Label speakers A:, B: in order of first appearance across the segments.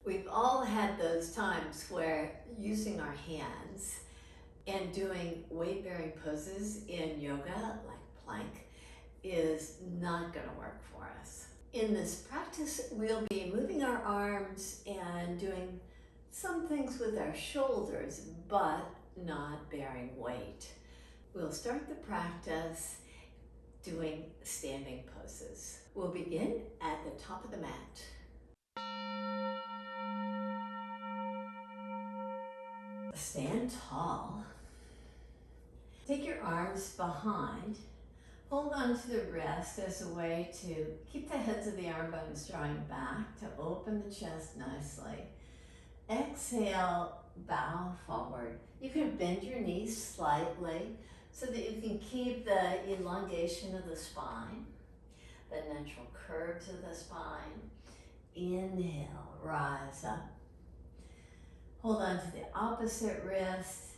A: We've all had those times where using our hands and doing weight-bearing poses in yoga, like plank, is not going to work for us. In this practice, we'll be moving our arms and doing some things with our shoulders, but not bearing weight. We'll start the practice doing standing poses. We'll begin at the top of the mat. Stand tall. Take your arms behind. Hold on to the wrist as a way to keep the heads of the arm bones drawing back to open the chest nicely. Exhale, bow forward. You can bend your knees slightly so that you can keep the elongation of the spine, the natural curves of the spine. Inhale, rise up. Hold on to the opposite wrist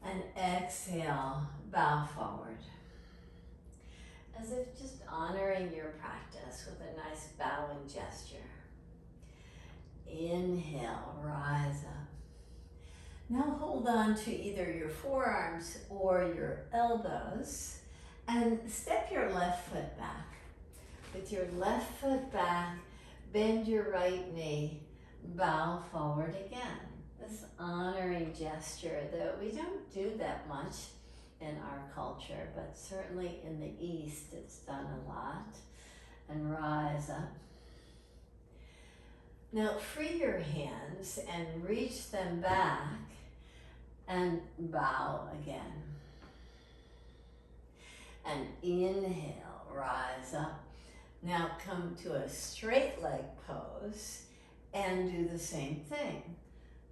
A: and exhale, bow forward. As if just honoring your practice with a nice bowing gesture. Inhale, rise up. Now hold on to either your forearms or your elbows and step your left foot back. With your left foot back, bend your right knee, bow forward again. This honoring gesture that we don't do that much in our culture, but certainly in the East it's done a lot. And rise up. Now free your hands and reach them back and bow again. And inhale, rise up. Now come to a straight leg pose and do the same thing.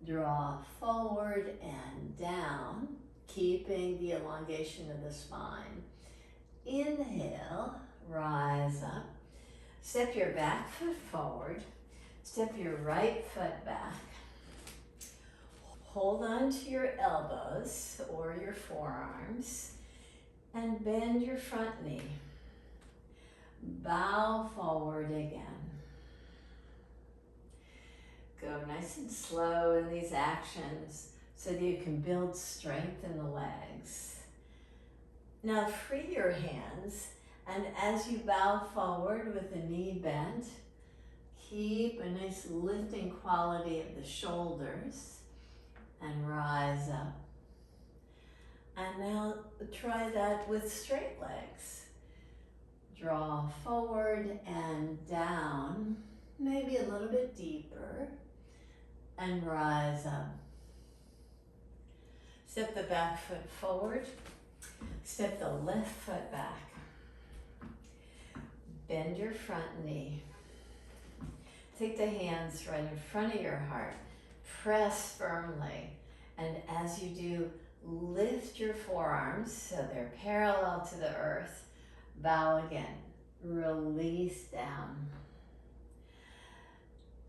A: Draw forward and down, keeping the elongation of the spine. Inhale, rise up. Step your back foot forward. Step your right foot back. Hold on to your elbows or your forearms and bend your front knee. Bow forward again. Go nice and slow in these actions so that you can build strength in the legs. Now free your hands, and as you bow forward with the knee bent, keep a nice lifting quality of the shoulders and rise up. And now try that with straight legs. Draw forward and down, maybe a little bit deeper, and rise up. Step the back foot forward. Step the left foot back. Bend your front knee. Take the hands right in front of your heart. Press firmly. And as you do, lift your forearms so they're parallel to the earth. Bow again. Release down.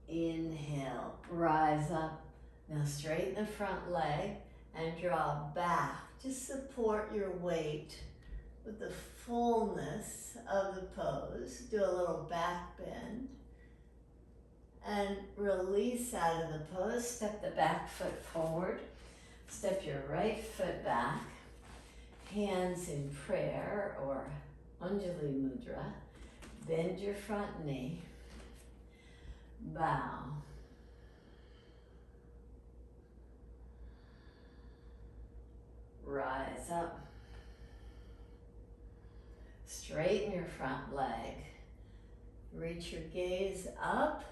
A: Inhale, rise up. Now straighten the front leg and draw back. Just support your weight with the fullness of the pose. Do a little back bend. And release out of the pose. Step the back foot forward. Step your right foot back. Hands in prayer or Anjali Mudra. Bend your front knee. Bow. Rise up. Straighten your front leg. Reach your gaze up.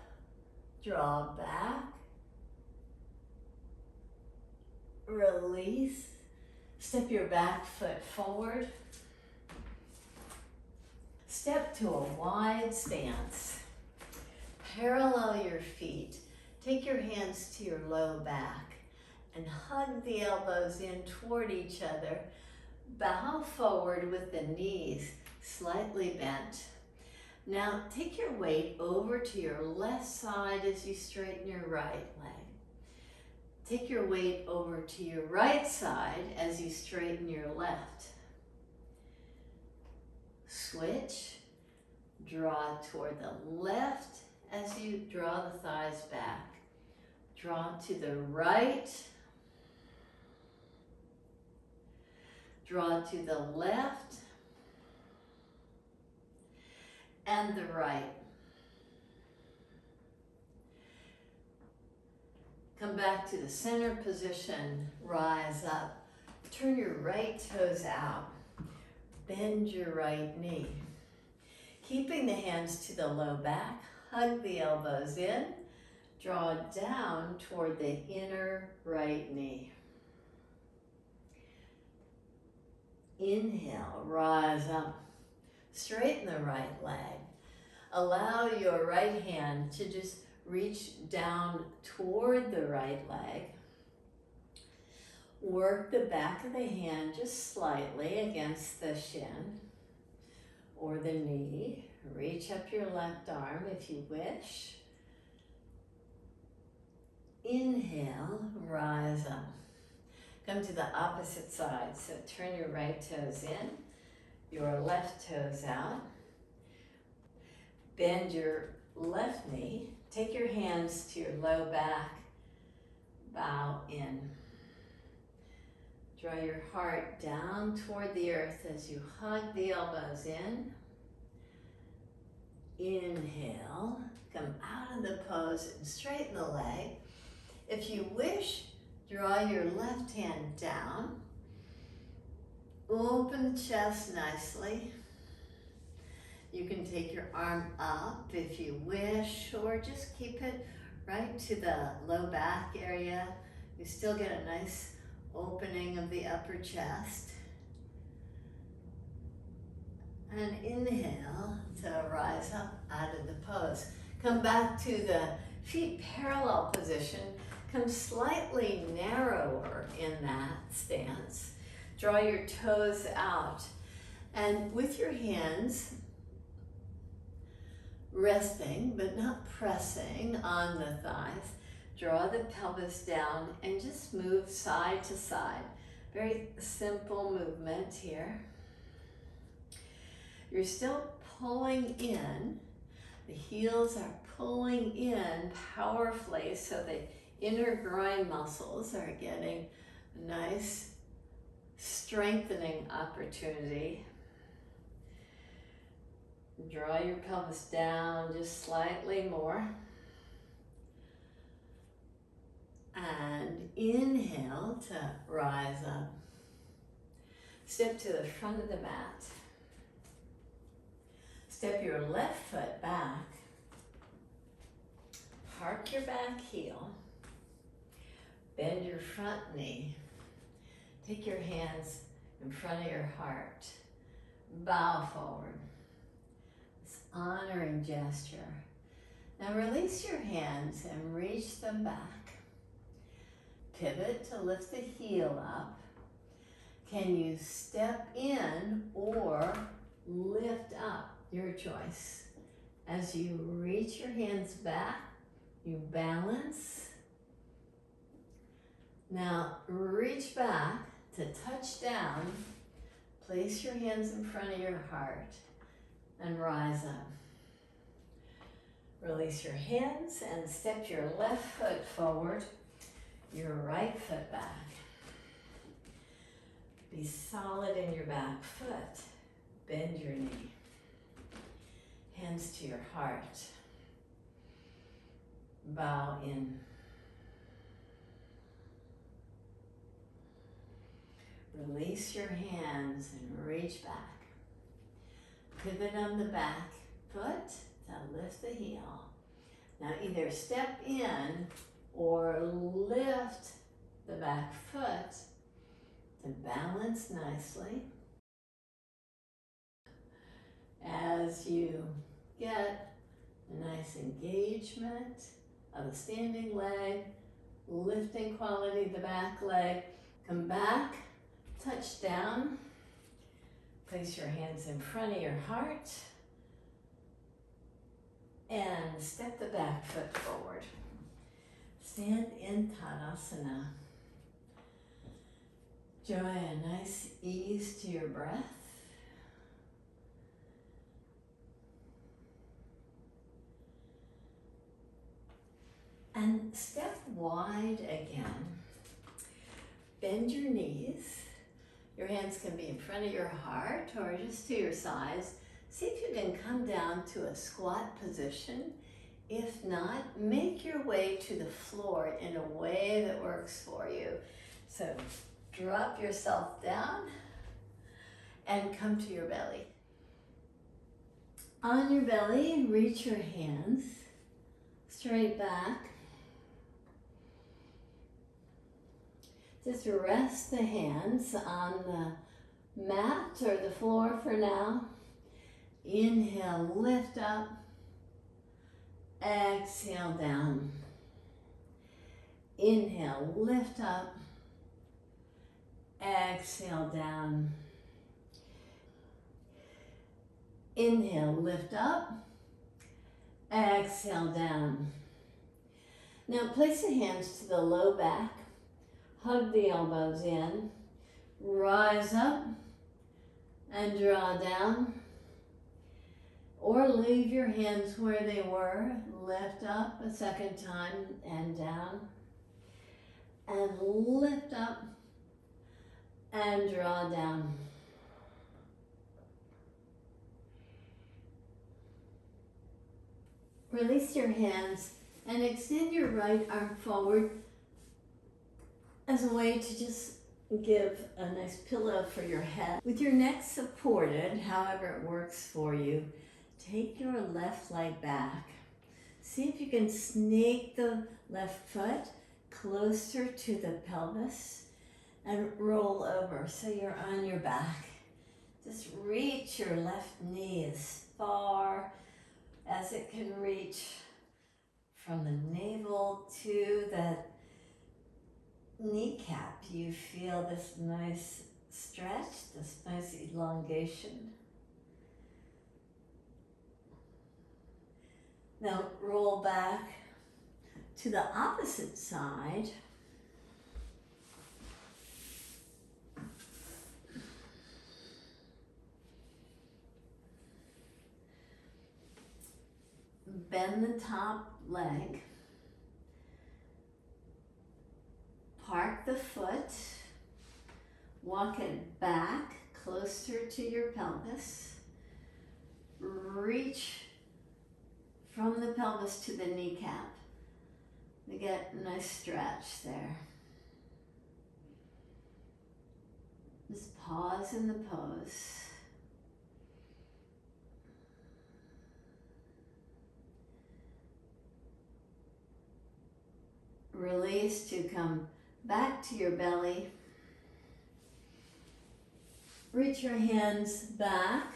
A: Draw back. Release. Step your back foot forward. Step to a wide stance. Parallel your feet. Take your hands to your low back and hug the elbows in toward each other. Bow forward with the knees slightly bent. Now take your weight over to your left side as you straighten your right leg. Take your weight over to your right side as you straighten your left. Switch. Draw toward the left as you draw the thighs back. Draw to the right. Draw to the left. And the right. Come back to the center position, rise up. Turn your right toes out. Bend your right knee. Keeping the hands to the low back, hug the elbows in, draw down toward the inner right knee. Inhale, rise up. Straighten the right leg. Allow your right hand to just reach down toward the right leg. Work the back of the hand just slightly against the shin or the knee. Reach up your left arm if you wish. Inhale, rise up. Come to the opposite side. So turn your right toes in, your left toes out. Bend your left knee. Take your hands to your low back. Bow in. Draw your heart down toward the earth as you hug the elbows in. Inhale. Come out of the pose and straighten the leg. If you wish, draw your left hand down. Open the chest nicely. You can take your arm up if you wish, or just keep it right to the low back area. You still get a nice opening of the upper chest. And inhale to rise up out of the pose. Come back to the feet parallel position. Come slightly narrower in that stance. Draw your toes out. And with your hands resting, but not pressing on the thighs, draw the pelvis down and just move side to side. Very simple movement here. You're still pulling in. The heels are pulling in powerfully, so the inner groin muscles are getting a nice strengthening opportunity. Draw your pelvis down just slightly more. And inhale to rise up. Step to the front of the mat. Step your left foot back. Park your back heel. Bend your front knee. Take your hands in front of your heart. Bow forward. This honoring gesture. Now release your hands and reach them back. Pivot to lift the heel up. Can you step in or lift up? Your choice. As you reach your hands back, you balance. Now reach back to touch down. Place your hands in front of your heart and rise up. Release your hands and step your left foot forward, your right foot back. Be solid in your back foot. Bend your knee. Hands to your heart. Bow in. Release your hands and reach back. Pivot on the back foot to lift the heel. Now either step in or lift the back foot to balance nicely. As you get a nice engagement of the standing leg, lifting quality of the back leg, come back, touch down, place your hands in front of your heart, and step the back foot forward. Stand in Tadasana. Enjoy a nice ease to your breath. And step wide again. Bend your knees. Your hands can be in front of your heart or just to your sides. See if you can come down to a squat position. If not, make your way to the floor in a way that works for you. So drop yourself down and come to your belly. On your belly, reach your hands straight back. Just rest the hands on the mat or the floor for now. Inhale, lift up. Exhale, down. Inhale, lift up. Exhale, down. Inhale, lift up. Exhale, down. Now place the hands to the low back. Hug the elbows in. Rise up and draw down. Or leave your hands where they were. Lift up a second time and down. And lift up and draw down. Release your hands and extend your right arm forward as a way to just give a nice pillow for your head. With your neck supported, however it works for you, take your left leg back. See if you can snake the left foot closer to the pelvis and roll over so you're on your back. Just reach your left knee as far as it can reach from the navel to the kneecap. You feel this nice stretch, this nice elongation. Now roll back to the opposite side. Bend the top leg. Park the foot. Walk it back closer to your pelvis. Reach from the pelvis to the kneecap to get a nice stretch there. Just pause in the pose. Release to come back to your belly. Reach your hands back,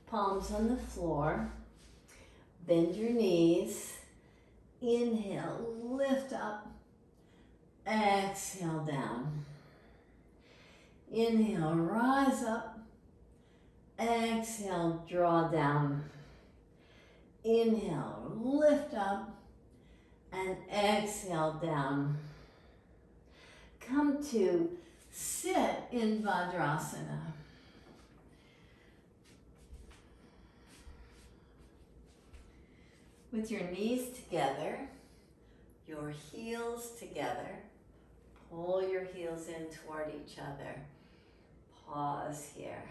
A: palms on the floor. Bend your knees. Inhale, lift up. Exhale, down. Inhale, rise up. Exhale, draw down. Inhale, lift up. And exhale, down. Come to sit in Vajrasana. With your knees together, your heels together, pull your heels in toward each other. Pause here.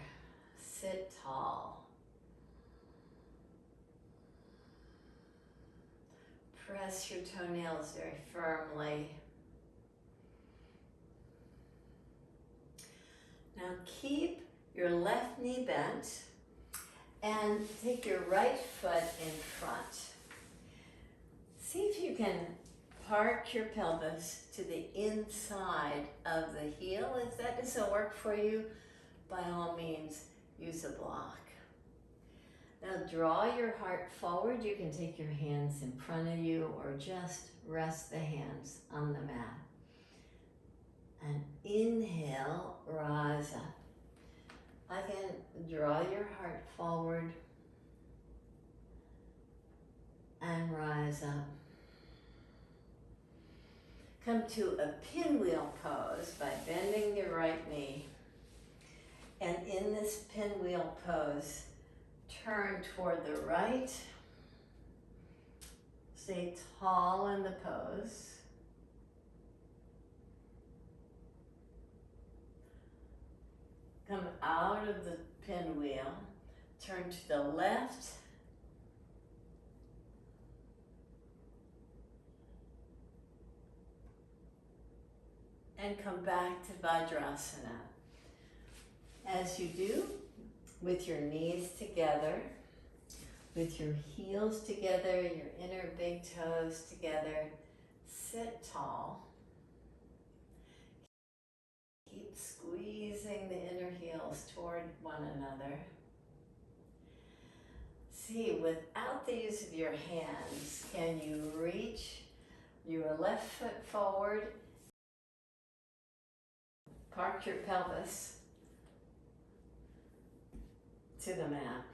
A: Sit tall. Press your toenails very firmly. Now keep your left knee bent and take your right foot in front. See if you can park your pelvis to the inside of the heel. If that doesn't work for you, by all means, use a block. Now draw your heart forward. You can take your hands in front of you or just rest the hands on the mat. And inhale, rise up. Again, draw your heart forward and rise up. Come to a pinwheel pose by bending your right knee. And in this pinwheel pose, turn toward the right. Stay tall in the pose. the left. And come back to Vajrasana. As you do, with your knees together, with your heels together, your inner big toes together, sit tall. Keep squeezing the inner heels toward one another. See, without the use of your hands, can you reach your left foot forward? Park your pelvis to the mat.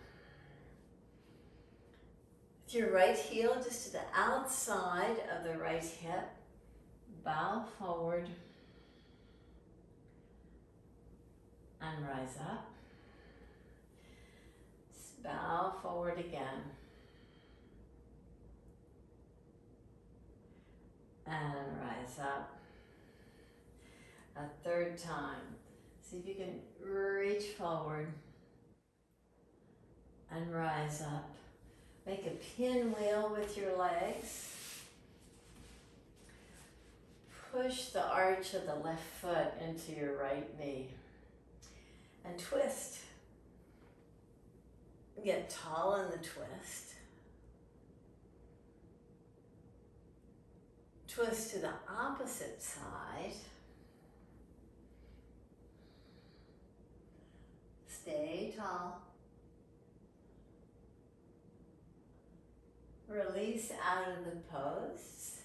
A: With your right heel just to the outside of the right hip, bow forward and rise up. Bow forward again. And rise up. A third time. See if you can reach forward and rise up. Make a pinwheel with your legs. Push the arch of the left foot into your right knee. And twist. Get tall in the twist. Twist to the opposite side. Stay tall. Release out of the pose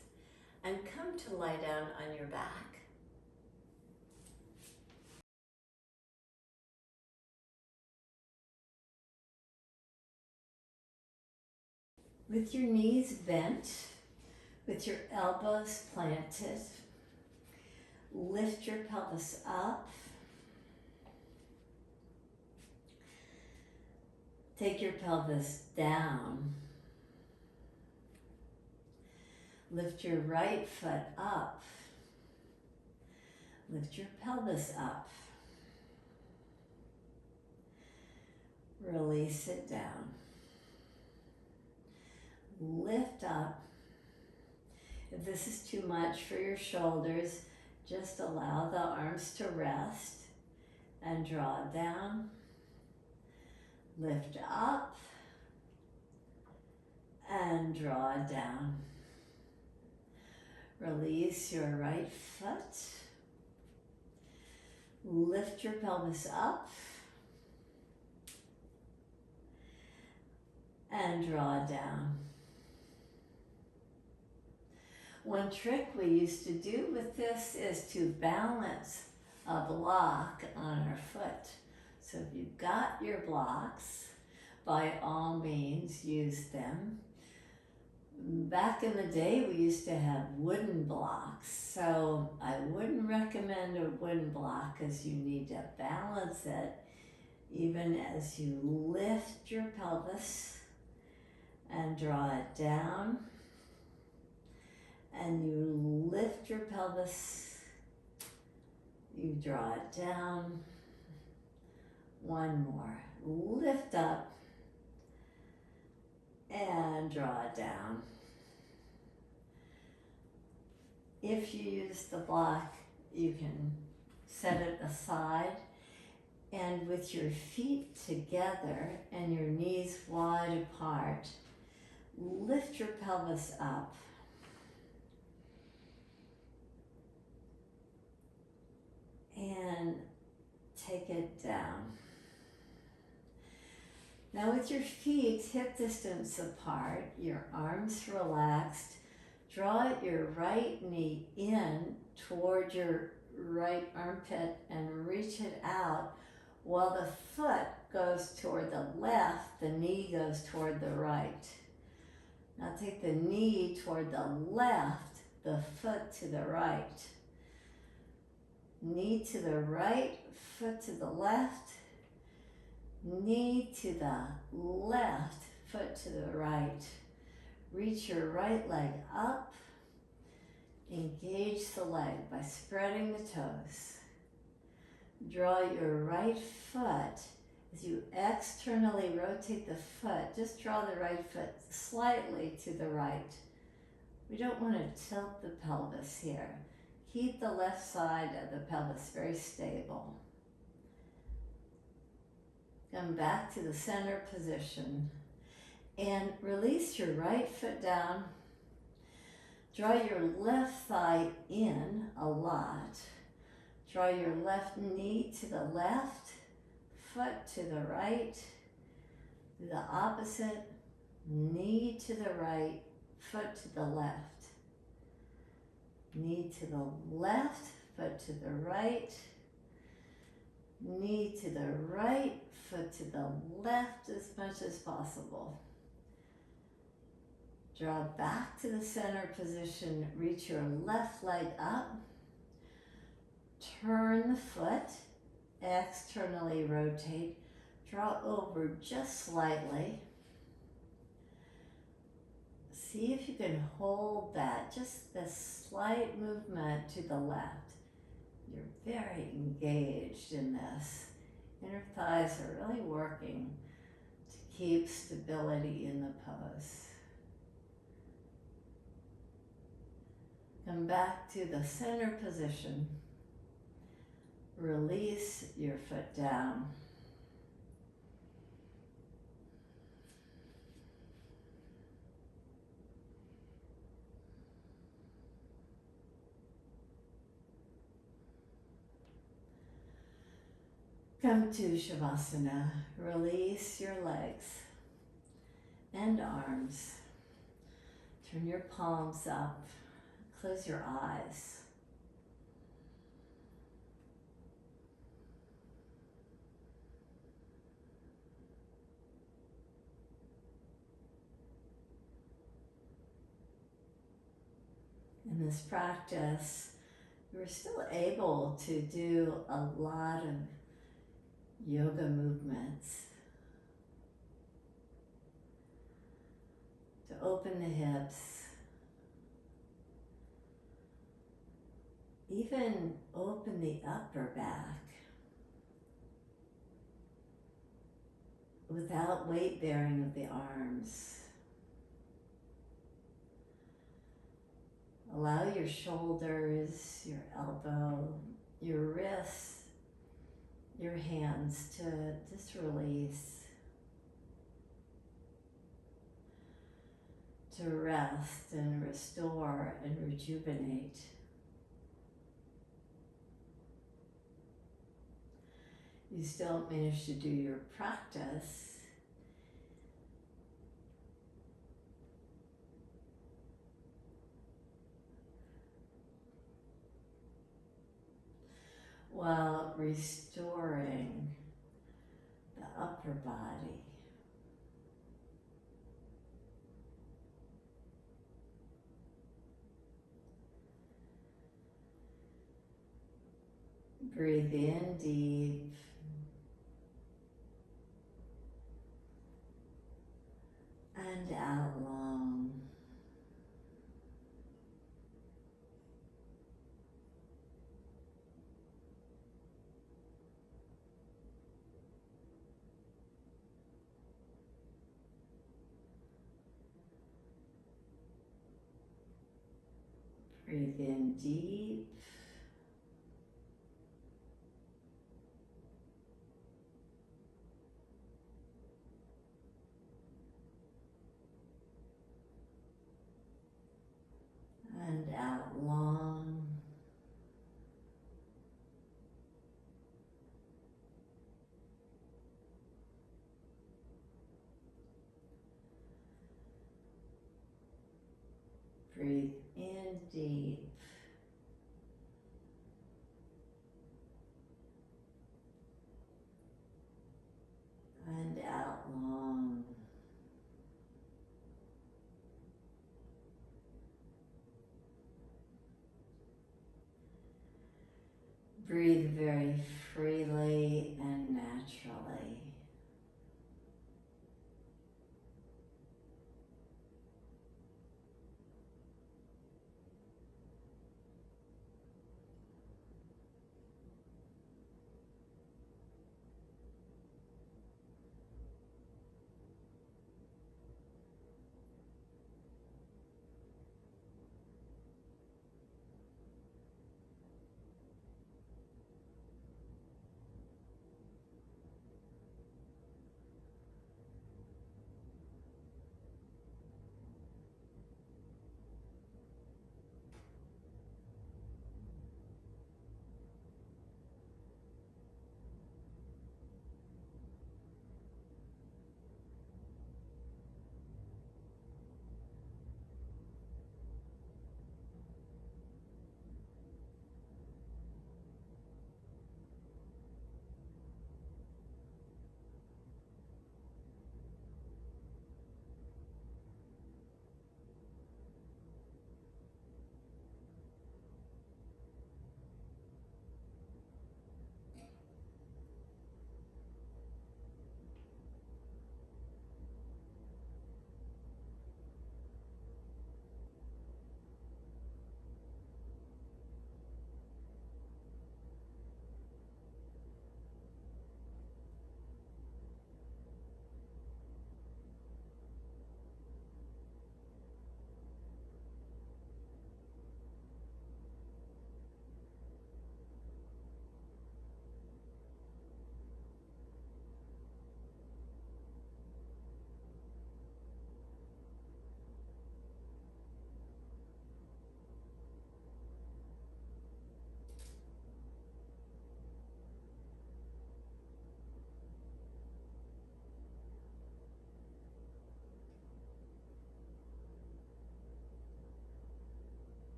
A: and come to lie down on your back. With your knees bent, with your elbows planted, lift your pelvis up. Take your pelvis down. Lift your right foot up. Lift your pelvis up. Release it down. Lift up. If this is too much for your shoulders, just allow the arms to rest and draw down. Lift up and draw down. Release your right foot. Lift your pelvis up and draw down. One trick we used to do with this is to balance a block on our foot. So if you've got your blocks, by all means use them. Back in the day, we used to have wooden blocks, so I wouldn't recommend a wooden block because you need to balance it even as you lift your pelvis and draw it down, and you lift your pelvis, you draw it down. One more. Lift up and draw it down. If you use the block, you can set it aside, and with your feet together and your knees wide apart, lift your pelvis up. And take it down. Now with your feet hip distance apart, your arms relaxed, draw your right knee in toward your right armpit and reach it out while the foot goes toward the left, the knee goes toward the right. Now take the knee toward the left, the foot to the right. Knee to the right, foot to the left, knee to the left, foot to the right. Reach your right leg up. Engage the leg by spreading the toes. Draw your right foot As you externally rotate the foot, just draw the right foot slightly to the right. We don't want to tilt the pelvis here. Keep the left side of the pelvis very stable. Come back to the center position and release your right foot down. Draw your left thigh in a lot. Draw your left knee to the left, foot to the right. Do the opposite, knee to the right, foot to the left. Knee to the left, foot to the right. Knee to the right, foot to the left as much as possible. Draw back to the center position, reach your left leg up. Turn the foot, externally rotate, draw over just slightly. See if you can hold that, just this slight movement to the left. You're very engaged in this. Inner thighs are really working to keep stability in the pose. Come back to the center position. Release your foot down. Come to Shavasana. Release your legs and arms. Turn your palms up. Close your eyes. In this practice, you're still able to do a lot of yoga movements. To open the hips, even open the upper back without weight bearing of the arms. Allow your shoulders, your elbow, your wrists, your hands to just release, to rest and restore and rejuvenate. You still manage to do your practice. While restoring the upper body. Breathe in deep. And out long. Breathe in deep. And out long. Breathe in deep. And out long. Breathe very freely and naturally.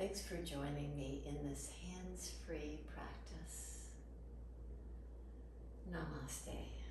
A: Thanks for joining me in this hands-free practice. Namaste.